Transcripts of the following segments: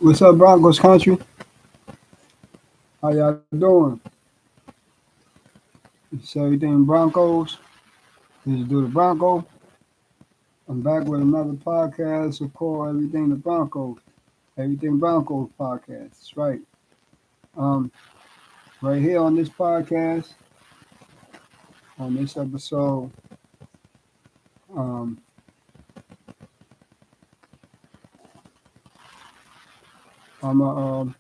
What's up, Broncos country? How y'all doing? It's everything Broncos. This is Do the Bronco. I'm back with another podcast of called Everything the Broncos. Everything Broncos podcast. That's right. Um, right here on this podcast, on this episode, um, I'm gonna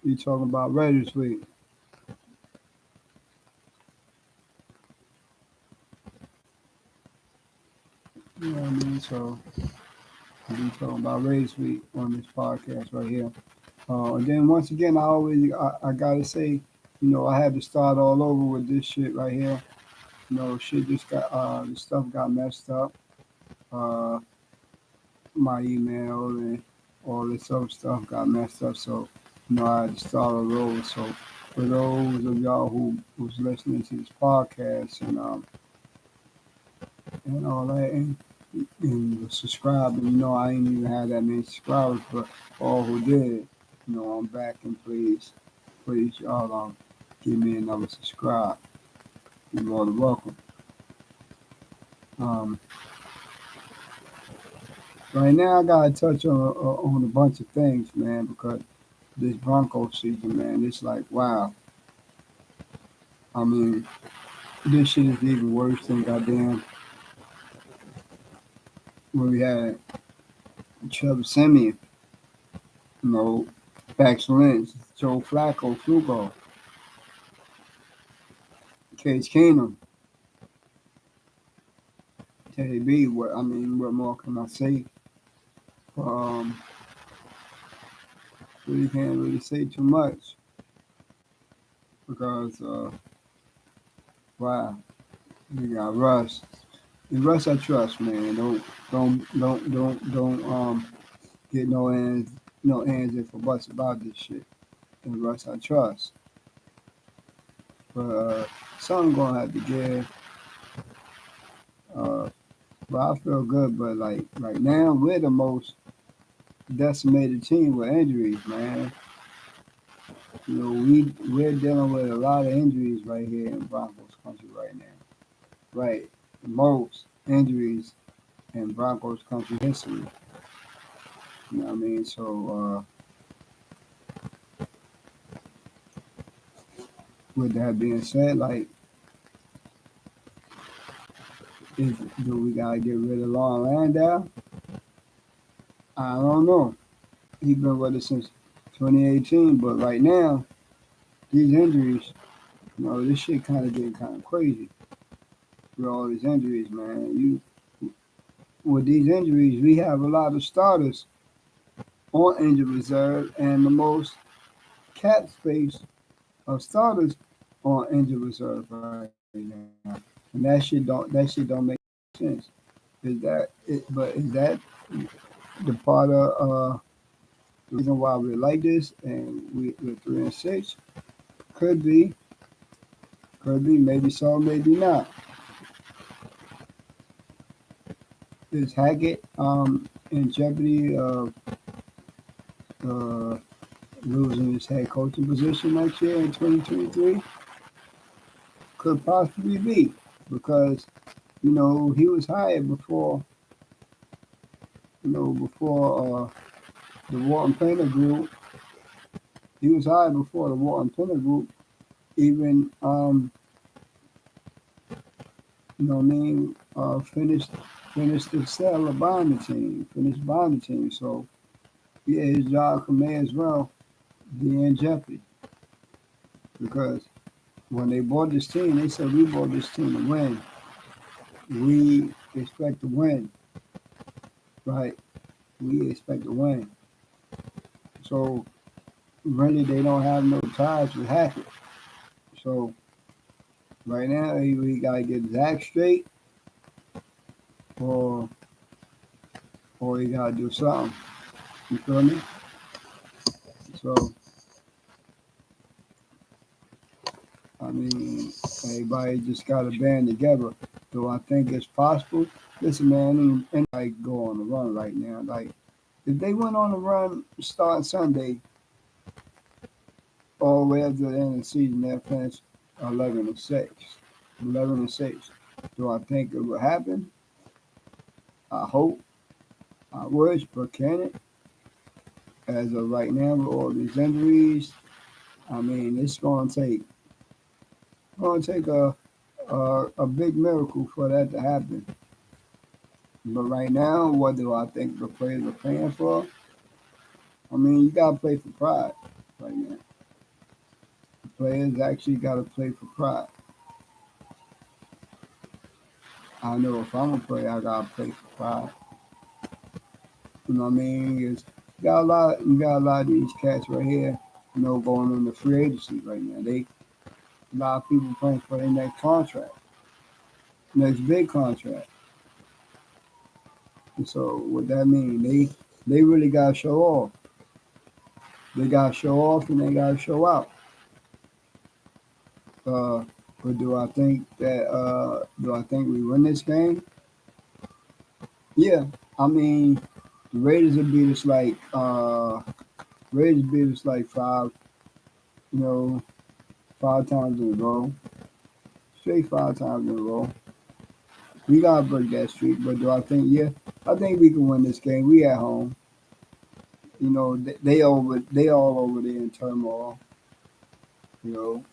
be talking about Raiders Week. You know what I mean? So I'll be talking about Raiders Week on this podcast right here. And then once again, I gotta say, I had to start all over with this shit right here. Shit just got the stuff got messed up. Uh, my email and all this other stuff got messed up. So, I had to start all over. So, for those of y'all who was listening to this podcast and all that and subscribing, I ain't even had that many subscribers, but all who did, I'm back and please y'all give me another subscribe. You're more than welcome. Um, right now, I gotta touch on a bunch of things, man, because this Broncos season, man, it's like wow. I mean, this shit is even worse than goddamn when we had Trevor Simeon, you know, Pax Lynch, Joe Flacco, Flugo, Case Keenum, Teddy B. What more can I say? Um, really can't really say too much because wow, we got Russ. And Russ, I trust, man. Don't get no ands if or buts about this shit. And Russ, I trust. But something gonna have to give. Uh, but I feel good. But like right now, we're the most decimated team with injuries, man. We're dealing with a lot of injuries right here in Broncos country right now. Right, the most injuries in Broncos country history. You know what I mean? So with that being said, like, do we gotta get rid of Lon Landau? I don't know. He's been with us since 2018, but right now, these injuries, this shit kind of getting kind of crazy with all these injuries, man. With these injuries, we have a lot of starters on injured reserve and the most cap space of starters on injured reserve right now, and that shit don't make sense. Is that the part of the reason why we're like this and we're 3-6? Could be, maybe so, maybe not. Is Hackett in jeopardy of uh, losing his head coaching position next year in 2023? Could possibly be because he was hired before the Walton Penner Group. He was hired before the Walton Penner Group even finished the sale of buying the team, finished buying the team. So yeah, his job may as well be in jeopardy because when they bought this team, they said we bought this team to win. We expect to win, right? We expect to win. So really, they don't have no ties with Hackett. So right now, we gotta get Zach straight, or he gotta do something. You feel me? So I mean, everybody just gotta band together. Do I think it's possible? Listen, man, anybody go on the run right now. Like If they went on a run starting Sunday all the way up to the end of the season, they'll finish 11-6. 11-6. Do I think it will happen? I hope. I wish, but can it? As of right now, with all these injuries, I mean, it's going to take a big miracle for that to happen. But right now, what do I think the players are playing for? I mean, you gotta play for pride right now. The players actually gotta play for pride. I know if I'm a player, I gotta play for pride. You know what I mean? You got a lot of these cats right here, going into free agency right now. A lot of people playing for their next contract, next big contract. And so what that mean? They really gotta show off. They gotta show off and they gotta show out. Uh, but do I think we win this game? Yeah. I mean, the Raiders beat us like you know, 5 times in a row, straight 5 times in a row. We gotta break that streak. But do I think? Yeah, I think we can win this game. We at home. They all over there in turmoil. You know,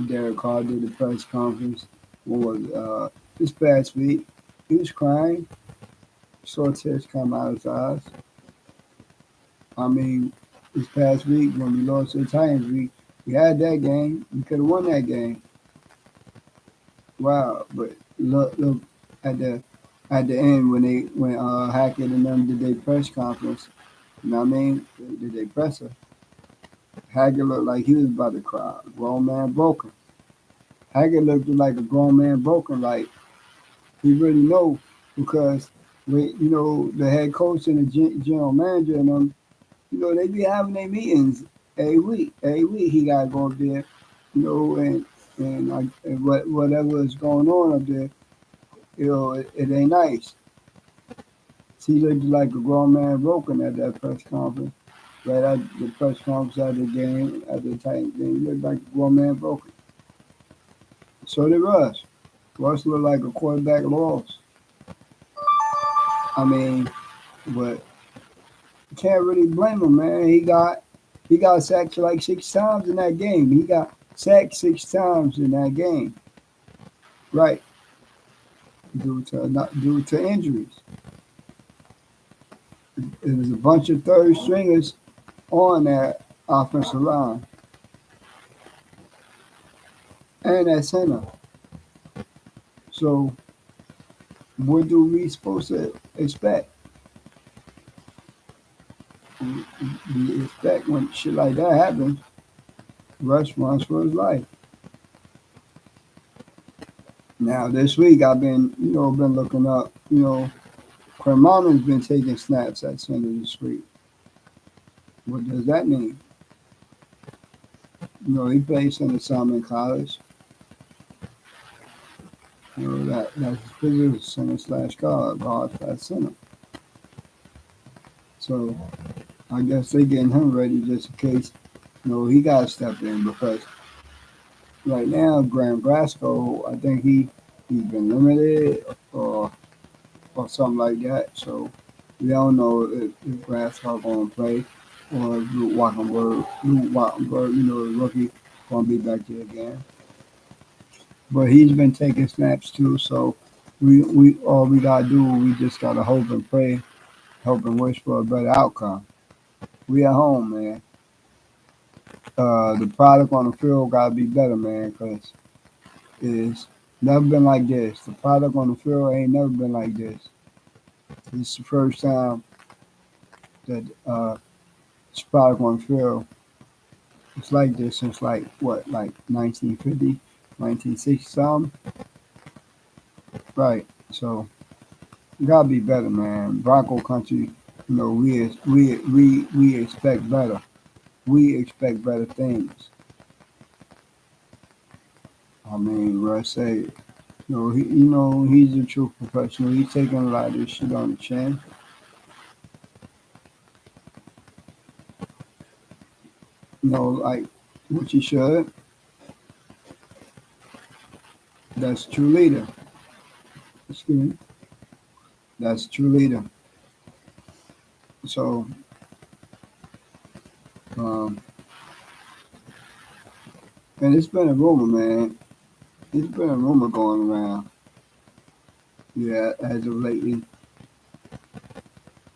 Derek Carr did the press conference. What was this past week? He was crying. Saw tears come out of his eyes. I mean, this past week when we lost to the Titans, we had that game. We could have won that game. Wow, but look at the end when Hackett and them did their press conference. You know what I mean? Did they press her? Hackett looked like he was about to cry. Grown man broken. Hackett looked like a grown man broken. Like he really know because the head coach and the general manager and them, they be having their meetings every week. Every week he gotta go up there, and whatever is going on up there, it ain't nice. He looked like a grown man broken at that press conference. Right at the press conference at the game, at the Titans game, he looked like a grown man broken. So did Russ. Russ looked like a quarterback lost. I mean, but you can't really blame him, man. He got sacked like 6 times in that game. He got sacked 6 times in that game. Right. Due to injuries. It was a bunch of third stringers on that offensive line and at center. So what do we supposed to expect? We expect when shit like that happens, Russ runs for his life. Now this week I've been looking up, Cremano's been taking snaps at center this week. What does that mean? He plays center some in college. That's his position, center slash guard slash center. So I guess they getting him ready just in case, he got to step in because right now Graham Glasgow, I think he's been limited or something like that. So we don't know if Glasgow going to play or if Luke Wattenberg, the rookie, going to be back there again. But he's been taking snaps too. So we all we gotta do, we just gotta hope and pray, hope and wish for a better outcome. We at home, man. The product on the field gotta be better, man, because it's never been like this. The product on the field ain't never been like this. This is the first time that this product on the field it's like this since like what, like 1950, 1960 something, right? So it gotta be better, man. Bronco country, we expect better. We expect better things. I mean, Russ say, he's a true professional. He's taking a lot of this shit on the chin. like what you should. That's true leader. Excuse me. That's true leader. So, um, and it's been a rumor, man. It's been a rumor going around. Yeah, as of lately,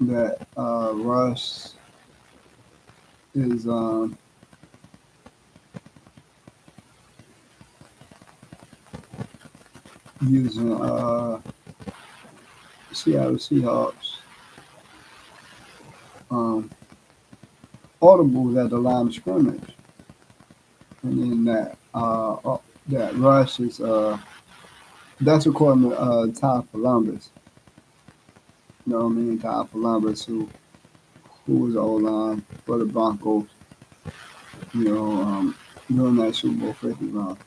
that Russ is using Seattle Seahawks um, audibles at the line of scrimmage, and then that Russ is that's according to Ty Columbus. You know what I mean? Ty Columbus, who was O line for the Broncos. You know, during that Super Bowl 50 run.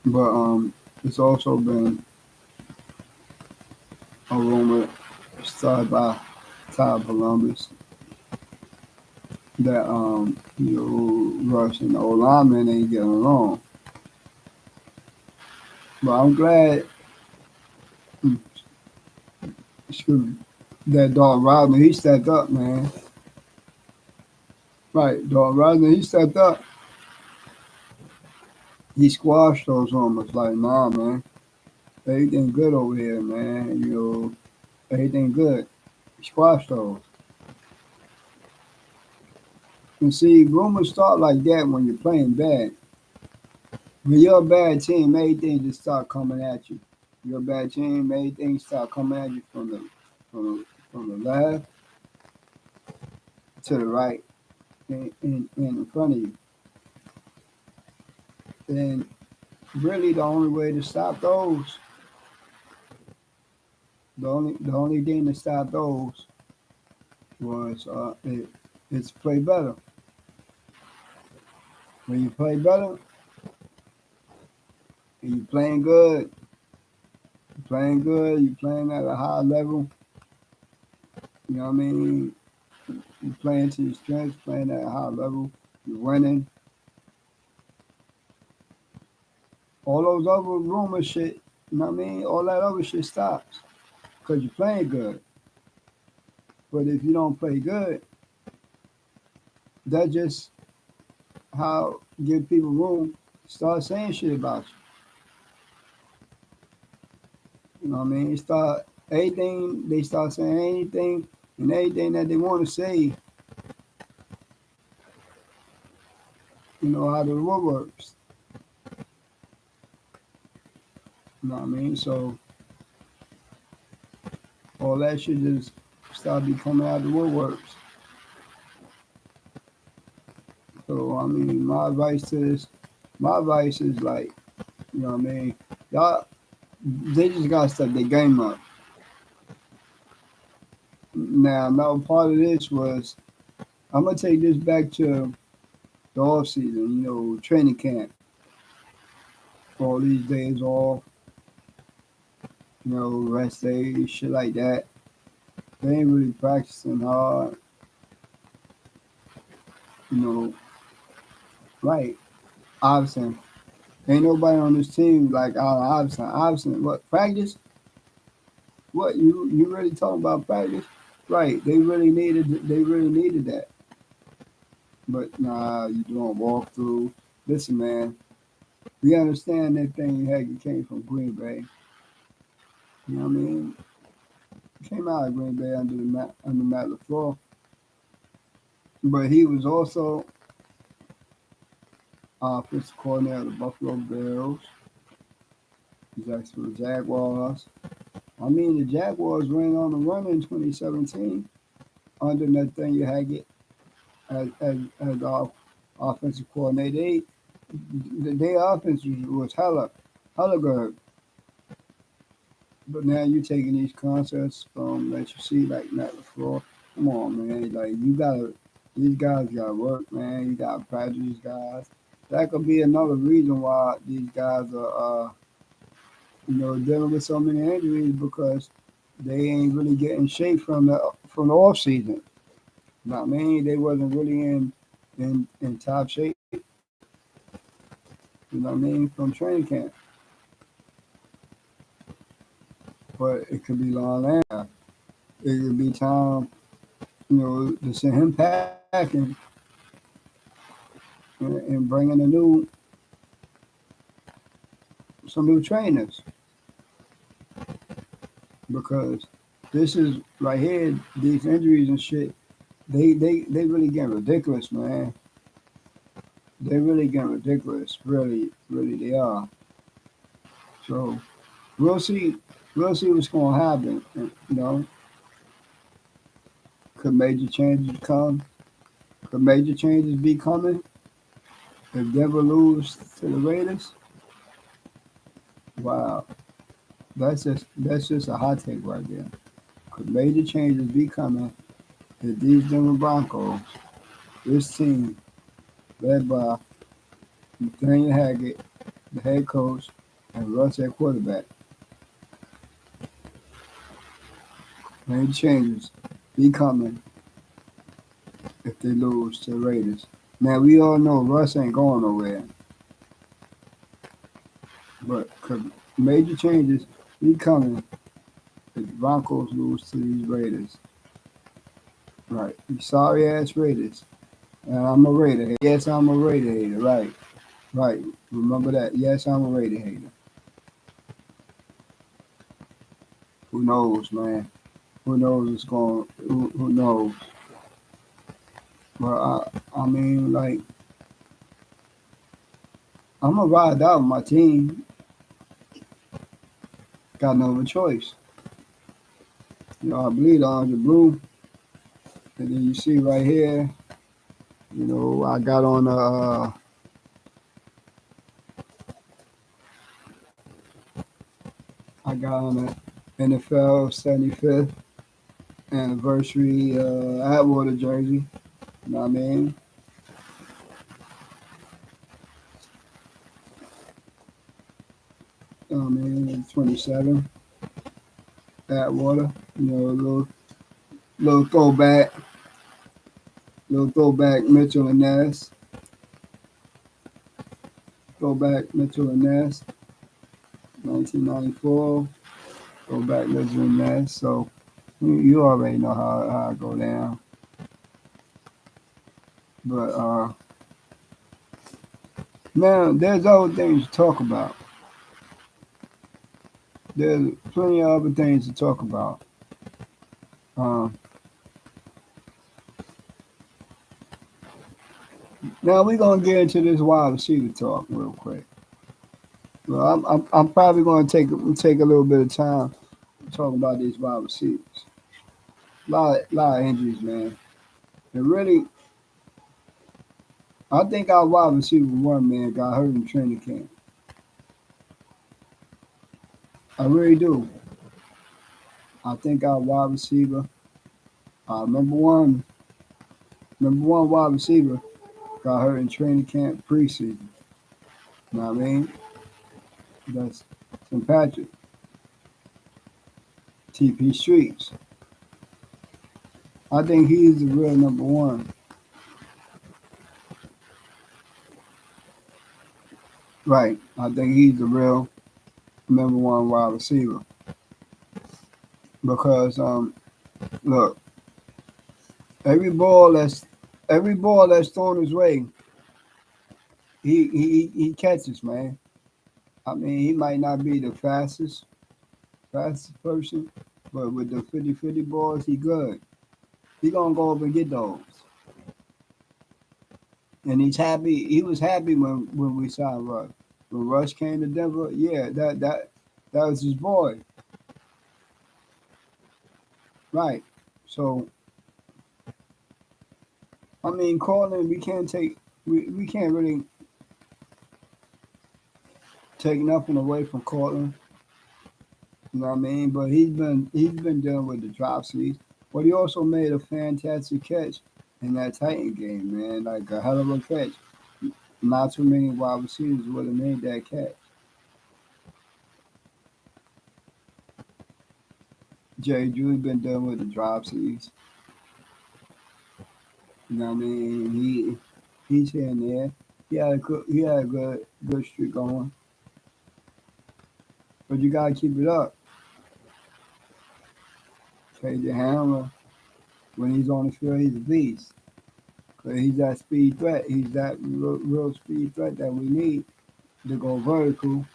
But it's also been a rumor started by Ty Columbus that Rush and the old lineman ain't getting along. But I'm glad mm, that Dog Rodman he stepped up, man. Right, Dog Rodman he stepped up. He squashed those rumors like, nah, man, everything good over here, man. Everything good. Squash those. And see, rumors start like that when you're playing bad. When you're a bad team, everything just start coming at you. You're a bad team, everything start coming at you from the left to the right and in front of you. And really, the only way to stop those, the only thing to stop those was it's play better. When you play better and you're playing at a high level. You know what I mean? You're playing to your strengths, playing at a high level. You're winning. All those other rumor shit, you know what I mean? All that other shit stops because you're playing good. But if you don't play good, that just how give people room to start saying shit about you. You know what I mean? They start saying anything and everything that they want to say, how the world works. You know what I mean? So all that shit just start be coming out the woodworks. So I mean, my advice is like, you know what I mean, y'all, they just gotta step their game up. Now, another part of this was I'm gonna take this back to the off season, training camp, all these days off, rest days, shit like that. They ain't really practicing hard, you know, right? Obviously, ain't nobody on this team like Iverson. Iverson, what practice? What you really talking about practice? Right? They really needed that. But nah, you doing walkthrough. Listen, man, we understand that thing Hagen came from Green Bay. You know what I mean? He came out of Green Bay under Matt LaFleur, but he was also offensive coordinator of the Buffalo Bills. He's actually for the Jaguars. I mean, the Jaguars ran on the run in 2017 under Nathaniel Hackett as offensive coordinator. Their offense was hella good. But now you're taking these concepts from that you see like Matt LaFleur. Come on, man. Like these guys gotta work, man. You gotta practice these guys. That could be another reason why these guys are, dealing with so many injuries because they ain't really getting shape from the off season. You know what I mean? They wasn't really in top shape. You know what I mean? From training camp, but it could be long line. It could be time, to send him packing and bringing some new trainers because this is right here. These injuries and shit, they really getting ridiculous, man. They really getting ridiculous. Really, really, they are. So we'll see. We'll see what's going to happen. Could major changes come? Could major changes be coming if Denver lose to the Raiders? Wow, that's just a hot take right there. Could major changes be coming if these Denver Broncos, this team led by Nathaniel Hackett, the head coach, and Russ at quarterback, major changes be coming if they lose to the Raiders? Now we all know Russ ain't going nowhere, but could major changes be coming if the Broncos lose to these Raiders? Right. You sorry ass Raiders. And I'm a Raider hater. Yes, I'm a Raider hater. Right. Right. Remember that. Yes, I'm a Raider hater. Who knows, man? Who knows what's going? Who knows? But I mean, like, I'm gonna ride out with my team. Got no other choice. I bleed orange and blue, and then you see right here. I got on the NFL 75th anniversary Atwater jersey. You know what I mean? I mean, 27 Atwater. Little throwback, little throwback Mitchell and Ness, throwback Mitchell and Ness, 1994, throwback Mitchell and Ness. So you already know how I go down. But now there's other things to talk about. There's plenty of other things to talk about. Um, Now we're gonna get into this wide receiver talk real quick. Well, I'm probably gonna take a little bit of time to talk about these wide receivers. Lot of injuries, man. And really, I think our wide receiver one man got hurt in training camp. I really do. I think our wide receiver, number one, wide receiver got hurt in training camp preseason. You know what I mean? That's St. Patrick, TP Streets. I think he's the real number one. Right. I think he's the real number one wide receiver. Because look, every ball that's thrown his way, he catches, man. I mean, he might not be the fastest person, but with the 50-50 balls, he good. He gonna go up and get those. And he's happy. He was happy when we signed Rush. When Rush came to Denver, yeah, that was his boy, right? So I mean, Cortland, we can't really take nothing away from Cortland. You know what I mean? But he's been dealing with the dropsies. But he also made a fantastic catch in that Titan game, man. Like a hell of a catch. Not too many wide receivers would have made that catch. Jerry Judy been dealing with the dropsies. You know what I mean? He's here and there. He had a good streak going, but you gotta keep it up. KJ Hamler, when he's on the field, he's a beast. 'Cause he's that speed threat. He's that real speed threat that we need to go vertical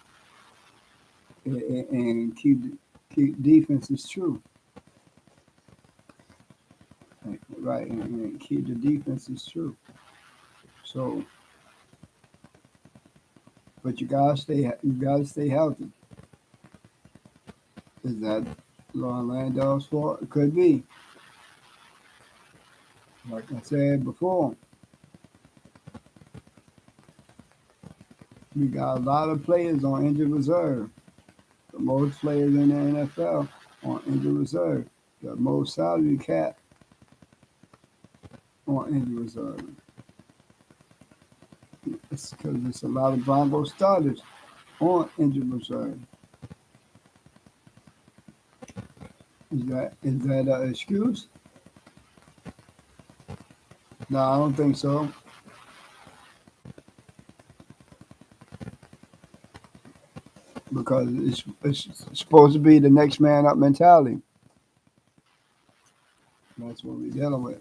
and keep defenses true. Right, and keep the defenses true. So, but you gotta stay healthy. Is that Orlando's fault? It could be. Like I said before, we got a lot of players on injured reserve. The most players in the NFL on injured reserve. The most salary cap on injured reserve. It's because it's a lot of Broncos starters on injured reserve. Is that an excuse? No, I don't think so. Because it's supposed to be the next man up mentality. That's what we're dealing with.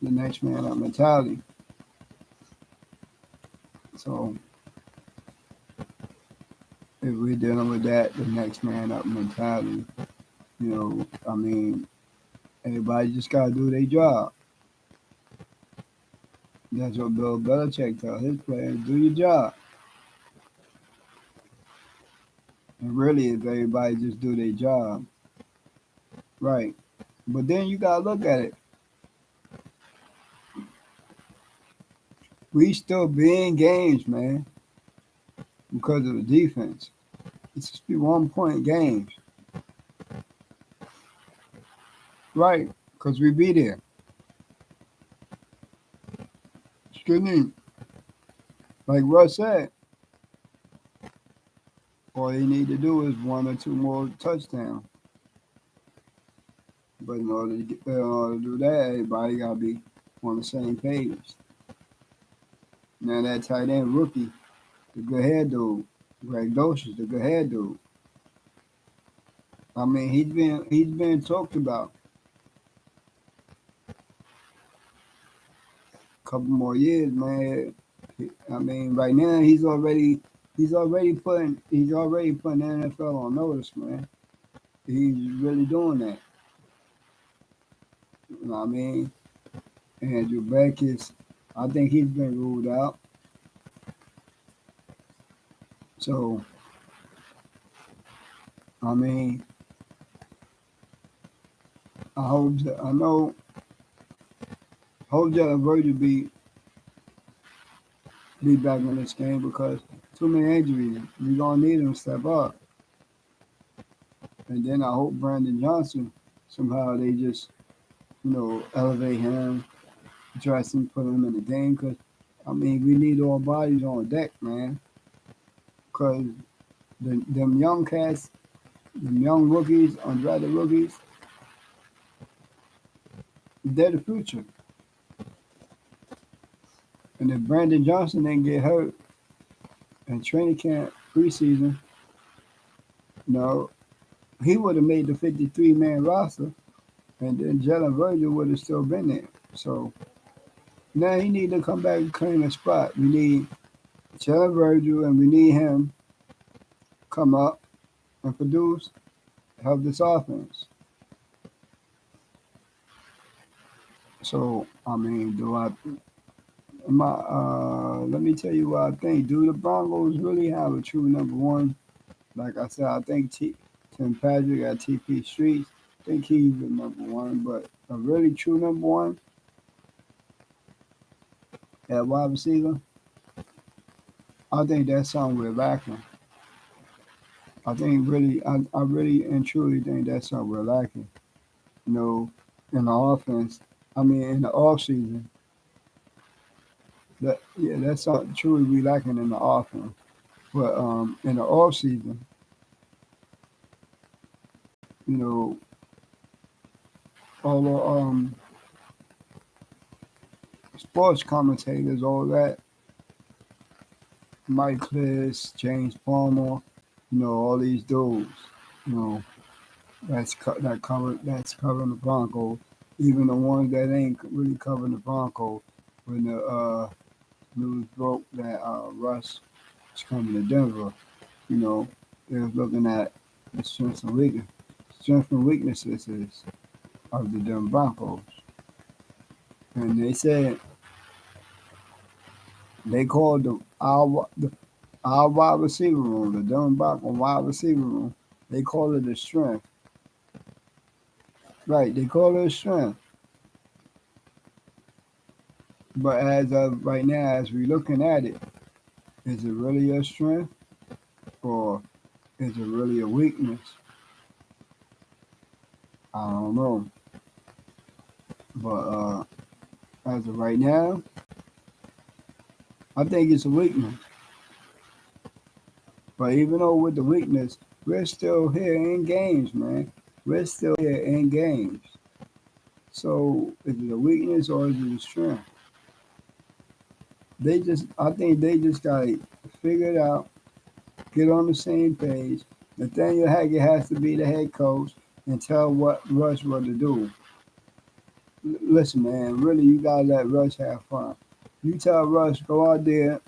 The next man up mentality. So if we're dealing with that, the next man up mentality, I mean, everybody just gotta do their job. That's what Bill Belichick tells his players: do your job. And really, if everybody just do their job, right? But then you gotta look at it. We still be in games, man, because of the defense. It's just be 1 point games, right? Because we be there. Shouldn't like Russ said, all you need to do is one or two more touchdowns. But in order to do that, everybody gotta be on the same page. Now that tight end rookie, the good head dude, Greg Docious, the good head dude. I mean, he's been talked about a couple more years, man. I mean, right now he's already putting the NFL on notice, man. He's really doing that. You know what I mean? Andrew Beck I think he's been ruled out. So, I mean, I hope Jalen Virgil be back in this game because too many injuries. We're gonna need him to step up. And then I hope Brandon Johnson somehow they just elevate him, dress him, put him in the game because I mean we need all bodies on deck, man. Because them young cats, them young rookies, undrafted rookies, they're the future. And if Brandon Johnson didn't get hurt in training camp preseason, no, he would have made the 53-man roster, and then Jalen Virgil would have still been there. So now he need to come back and claim a spot. We need Jalen Virgil, and we need him come up and produce, help this offense. So I mean, let me tell you what I think. Do the Broncos really have a true number one? Like I said, I think Tim Patrick at TP Streets. I think he's the number one, but a really true number one at wide receiver, I think that's something we're lacking. I really and truly think that's something we're lacking. You know, in the offense. I mean, in the off season, that's something truly we lacking in the offense. But in the off season, you know, although sports commentators, all that, Mike Kliss, James Palmer, all these dudes, you know, that's covering the Broncos. Even the ones that ain't really covering the Broncos, when the news broke that Russ is coming to Denver, they was looking at the strengths and weaknesses of the Denver Broncos, and they said they called our wide receiver room, the Denver Broncos wide receiver room. They call it a strength, right? They call it a strength. But as of right now, as we're looking at it, is it really a strength or is it really a weakness? I don't know. But as of right now, I think it's a weakness. But even though with the weakness, we're still here in games, man. We're still here in games. So is it a weakness or is it a strength? I think they just gotta figure it out, get on the same page. Nathaniel Hackett has to be the head coach and tell what Russ what to do. Listen, man, really, you gotta let Russ have fun. You tell Russ, go out there,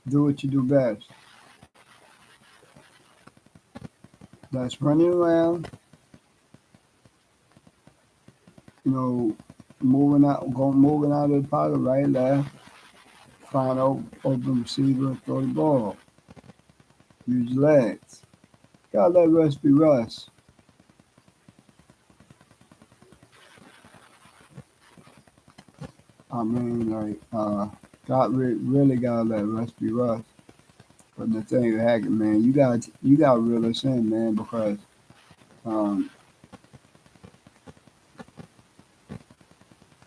do what you do best. That's running around, you know, moving out of the pocket, right, left, find open receiver, throw the ball, use your legs. Gotta let Russ be Russ. I mean, like, really gotta let Russ be Russ. But Nathaniel Hackett, man, you got to reel this in, man, because um,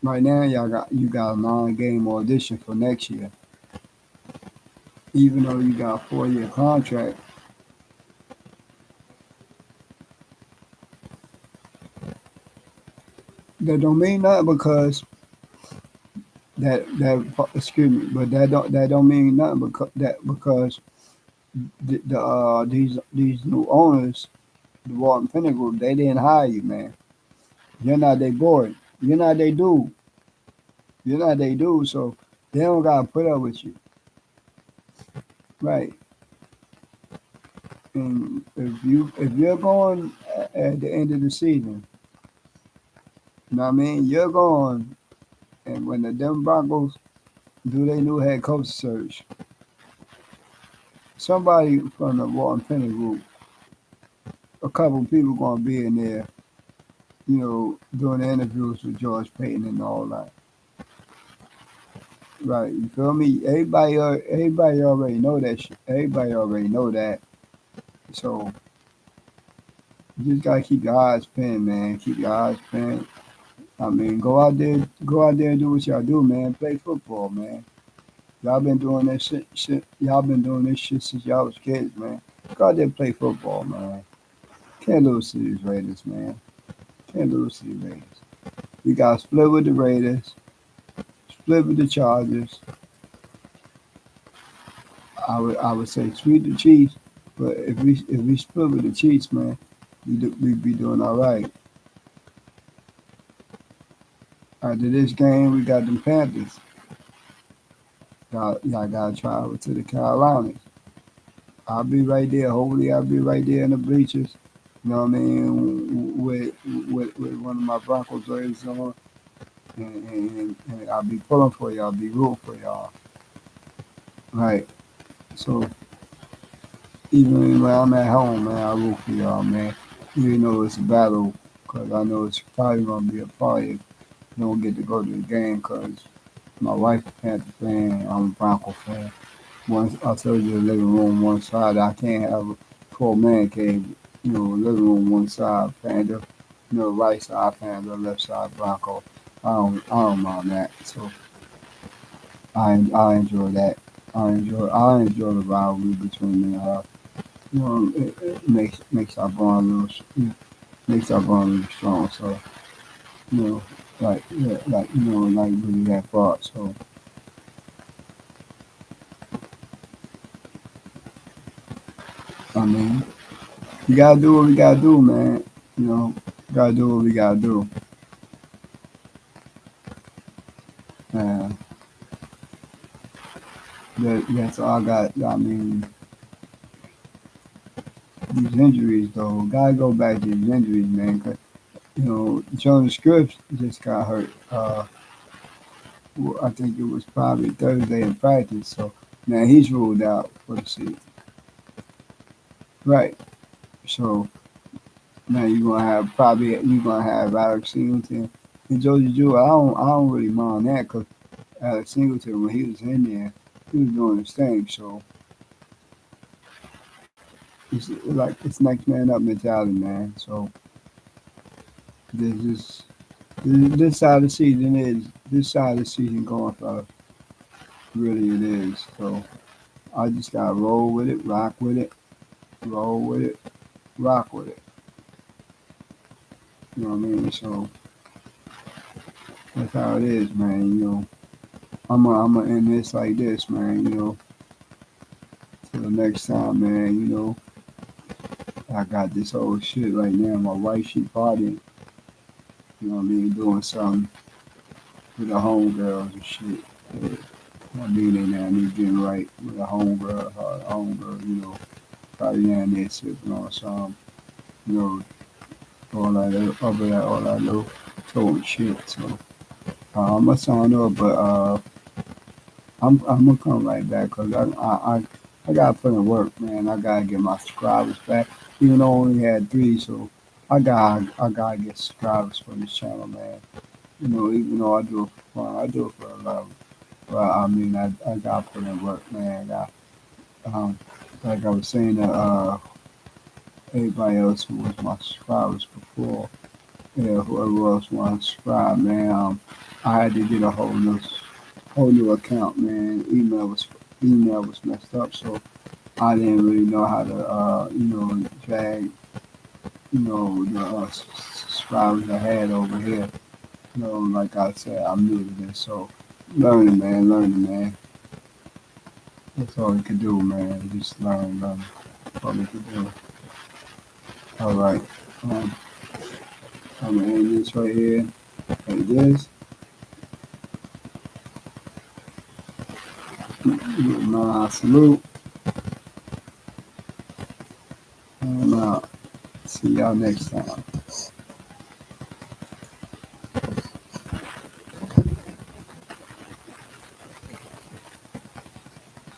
right now you got a 9-game audition for next year. Even though you got a 4-year contract, that don't mean nothing because that excuse me, but that don't mean nothing because these new owners, the Walton Penny Group, they didn't hire you, man. You're not their boy. You're not their dude. You're not their dude, so they don't gotta put up with you, right? And if you're going at the end of the season, you know what I mean? You're going, and when the Denver Broncos do their new head coach search, somebody from the Walton Penny Group, a couple people gonna be in there, doing the interviews with George Payton and all that. Right, you feel me? Everybody already know that shit. Everybody already know that. So you just gotta keep your eyes pinned, man. Keep your eyes pinned. I mean, go out there and do what y'all do, man. Play football, man. Y'all been doing this shit. Y'all been doing this shit since y'all was kids, man. Go out there and play football, man. Can't lose to these Raiders, man. Can't lose to these Raiders. We got split with the Raiders, split with the Chargers. I would say sweep the Chiefs, but if we split with the Chiefs, man, we'd be doing all right. After this game, we got them Panthers. Y'all gotta travel to the Carolinas. I'll be right there. Hopefully, I'll be right there in the bleachers. You know what I mean? With one of my Broncos jerseys on, and I'll be pulling for y'all. I'll be rooting for y'all. Right. So even when I'm at home, man, I root for y'all, man. Even though it's a battle, because I know it's probably gonna be a party if you don't get to go to the game, because my wife is a Panther fan, I'm a Bronco fan. Once I told you the living room one side, I can't have a full man cave. Living room one side Panther, right side Panther, left side Bronco. I don't mind that. So I enjoy that. I enjoy the rivalry between me and her. It makes our bond a little, makes our bond a little strong. So, you know, like yeah, like like really that far. So I mean, we gotta do what we gotta do, man. You know, gotta do what we gotta do. Uh, that's all I got. I mean, these injuries though, gotta go back to these injuries, man. 'Cause, Jonas Scripps just got hurt. I think it was probably Thursday in practice. So now he's ruled out for the season. Right. So now you're gonna have Alex Singleton and Josie Jewell. I don't really mind that because Alex Singleton when he was in there, he was doing his thing. So it's next man up mentality, man. So this is this side of the season is this side of the season going for us. Really it is. So I just gotta roll with it, rock with it, roll with it, rock with it. You know what I mean? So that's how it is, man. I'm gonna end this like this, man. Till the next time, man. I got this whole shit right now. My wife, she partying. You know what I mean? Doing something with the homegirls and shit. Yeah. I mean, and I need getting right with a homegirl, her homegirl. Probably down there sipping on some, you know, all that little total shit. So I'm gonna sign up, but I'm gonna come right back because I gotta put in work, man. I gotta get my subscribers back, even though I only had three. So I gotta get subscribers for this channel, man. Even though I do it for fun, I do it for love. But I mean, I gotta put in work, man. Um, like I was saying to everybody else who was my subscribers before, yeah, whoever else want to subscribe, man. I had to get a whole new account, man. Email was messed up, so I didn't really know how to, drag, the subscribers I had over here. Like I said, I'm new to this, so learning, man. That's all we can do, man. Just learn. That's all we can do. All right. Um, I'm gonna end this right here, like this. My salute. And see y'all next time.